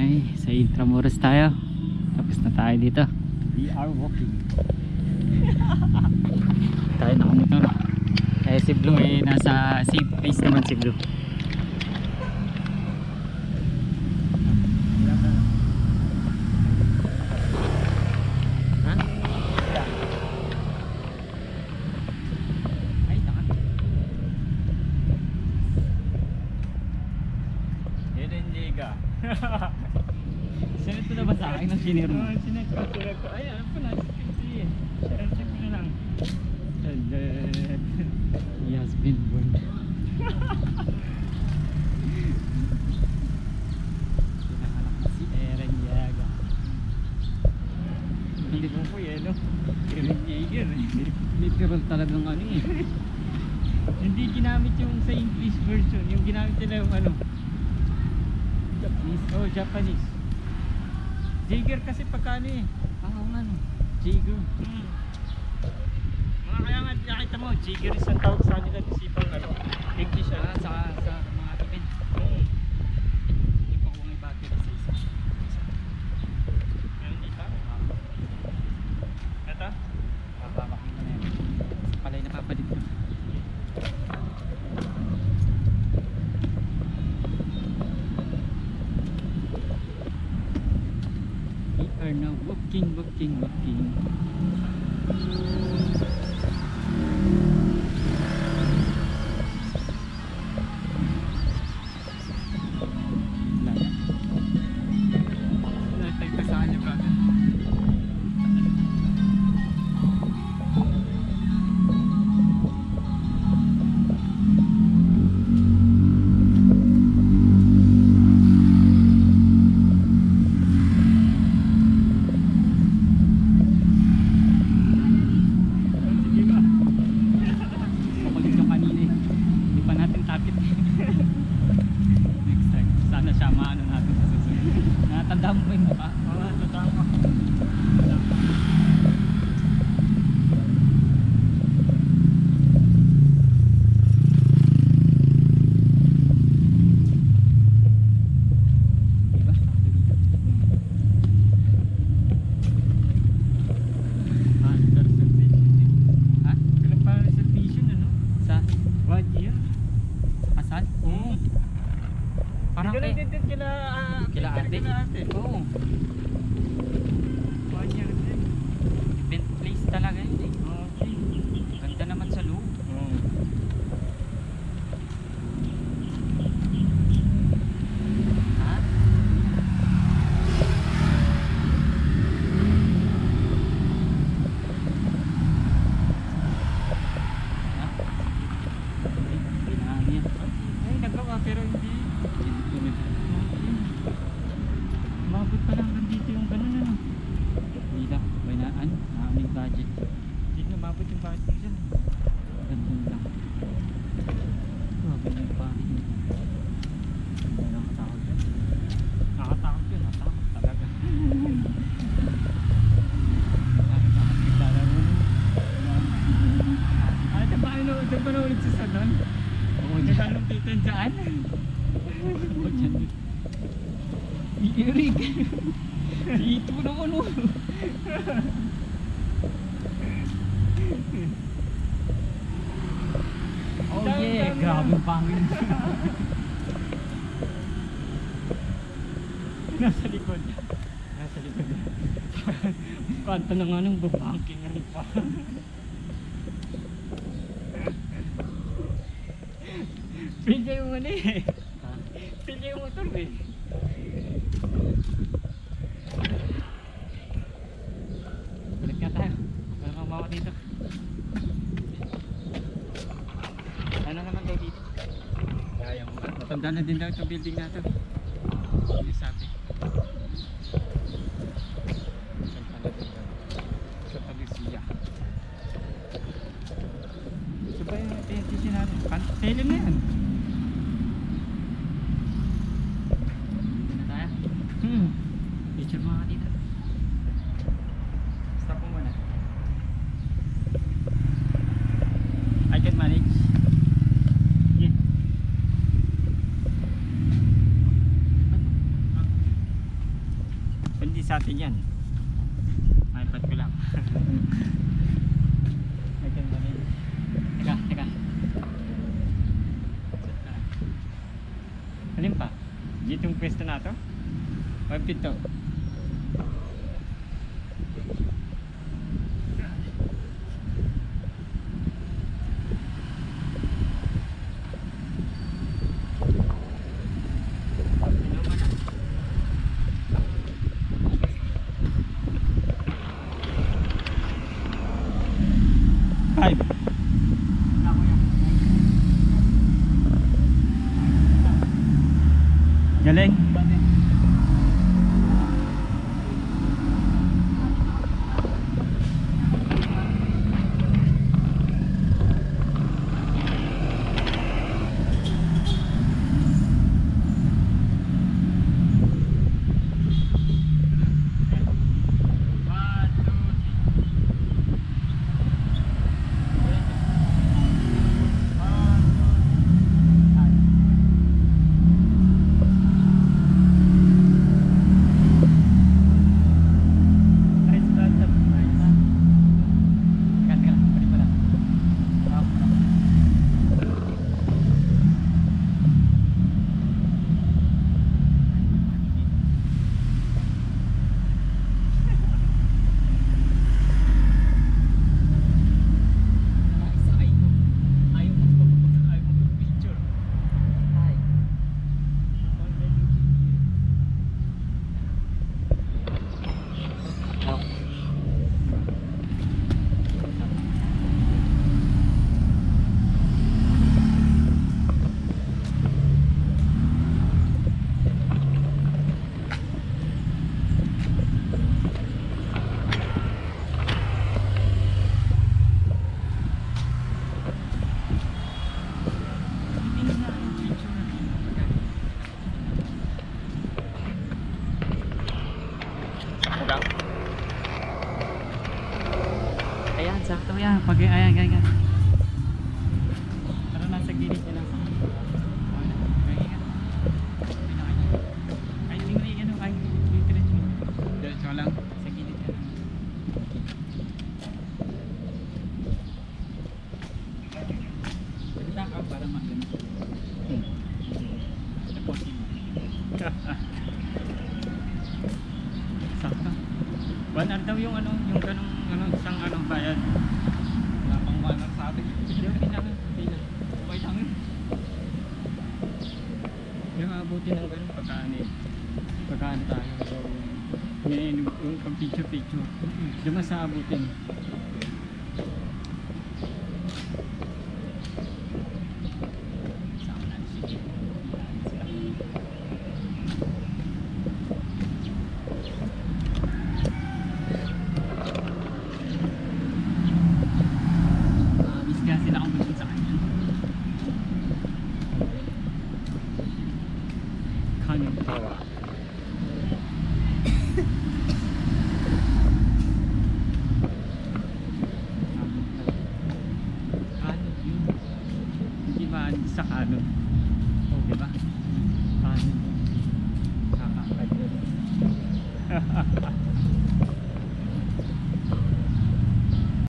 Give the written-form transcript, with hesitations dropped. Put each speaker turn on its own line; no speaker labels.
Ay, sa Intramuros tayo. Tapos na tayo dito.
We are walking.
Tayo nakamotor. Eh si Blue eh, nasa safe place naman si Blue. Ha? Ay, taka.
Yan ang liga.
Sinit ko na ba sa akin ng senior mo?
Sinit ko. Ay, ano pa na? Share ko na lang.
He has been born. Hinahanap ko si Eren Yaga.
Hindi mo po yan, no? Eren Jaeger.
Literal talagang ano eh.
Hindi ginamit yung sa English version. Yung ginamit nila yung ano.
Japanese.
Oh, Japanese. Jaeger kasi pagkano eh.
Oo nga no.
Jaeger. Mga kaya nga nakita mo, Jaeger is ang tawag sa kanila disipang ano. English ano.
Sa mga tipid. Hindi pa ko may battery sa isa.
Meron dito? Ito?
Papapakin ko na yan. Palay na papalit ko. We are now walking. Wala na.
Nagtagtasahan niyo ba? Sige ba?
Kapalit yung kanina eh. Hindi pa natin tapit. Next time. Sana siya maano natin sa susunod. Natandaan mo ba yung mukha?
Oo, totoo.
Diba?
Under subdivision.
Ha?
Kailan pa reservation ano?
Sa
1 year?
kasal? Oo. Parang
Hindi
kay...
din kila
Kila ate?
Kila ate.
Oo.
1 year din.
Event place talaga yun eh.
Okay.
Ganda naman sa loob. Ha? Ha? Ay, kailangan yan.
Ay, nagawa pero hindi. Mabot pa lang hanggang dito yung ganun ano.
Hindi lang. Bainaan. Naaming budget.
Hindi na mabot yung budget dyan.
Ganun lang. Grabe na yung pangit nito. Hindi lang katakot yan.
Nakatakot yun, natakot talaga.
Nakakaglalaro nun.
Ay, diba na ulit sa salon?
Oo,
Naglalong dito dyan?
Oo, dyan din. Iirig. Ito naman oh. Oh yeah, grabe ang pangin.
Nasa likod. Nasa likod. Kanta na nga ng babangking ano pa. Pilya yung ano eh. Pilya yung motor eh.
Balik nga tayo. Wala kang mawa dito. Ano naman daw dito?
Kaya mo.
Matanda na din daw itong building na ito. Yung sabi. Santa Lucia. Santa Lucia. Ito ba yung TNTC natin? Tele na yan. Dito na tayo. Picture mga dito. Stop mo muna. I can manage.
Yeah. sa atin yan. iPad ko lang. Lagyan mo rin. Teka. Alin pa? Dito yung pwesto na to? O pito? Five. Galing. Ayan, sakto yan. Pag ayan. Tara na sa gilid niya lang. Ay, tingnan ano, ay, diretso. Diretso lang. Sa gilid niya lang. Pagkita ka para magano. Tapusin mo. Sakto. 1 hour daw yung ano, yung ganong ano, isang ano bayad. Wala pang 1 hour sa atin. Yung pinang. Okay lang yun. Yung abuti ng ganun pagkaan tayo. Ngayon yung pag picture. Diyan sa abutin. Kanin tawa. Kanin yun. Hindi ba sa kanin? Oh, diba?